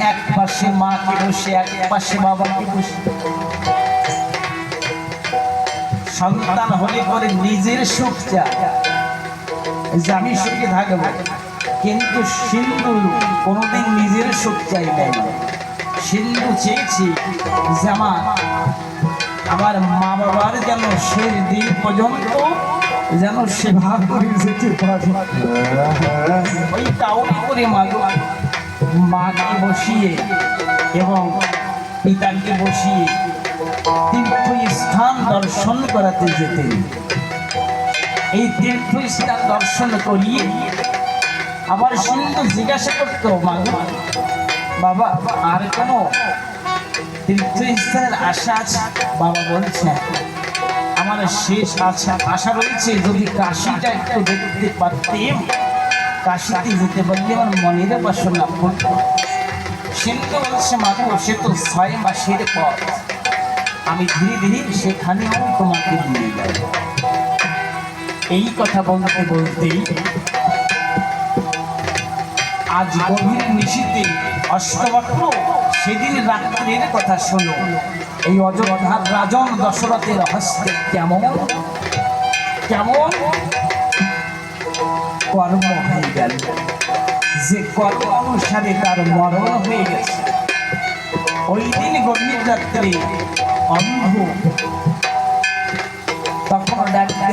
এক পাশে মাকে বসে এক পাশে বাবাকে বসে। সন্তান হলে পরে নিজের সুখ চায় যে আমি সুখে থাকবো, কিন্তু সিন্ধু কোনোদিন নিজের সুখ চাই নাই। সিন্ধু চেয়েছি যে আমার মা বাবার যেন শেষ দিন পর্যন্ত যেন সেবা করে যেতে পারে। ওই টাউনে করে মাকে বসিয়ে এবং পিতাকে বসিয়ে তীর্থস্থান দর্শন করাতে যেতেন। এই তীর্থস্থান দর্শন করিয়ে আবার সিন্ধু জিজ্ঞাসা করতো, বাবা আর কোনো তীর্থস্থানের আশা আছে? বাবা বলছেন, আমার শেষ আশা রয়েছে, যদি কাশিটা একটু দেখতে পারতেম, কাশিতে যেতে পারলে আমার মনের বাসনা পূর্ণ। সিন্ধু বলছে, মাগো সে তো 6 মাসের পথ, আমি ধীরে ধীরে সেখানেও তোমাকে নিয়ে যাব। এই কথা বলতে বলতেই আজ গভীর নিশীথে অষ্টবক্র সেদিন রাত্রের কথা শোনো। এই অযোধ্যার রাজন দশরথের হস্তে কেমন কেমন কর্ম হয়ে গেল, যে কর্ম অনুসারে তার মরণ হয়ে গেছে। ওই দিন গভীর রাত্রে অন্ধ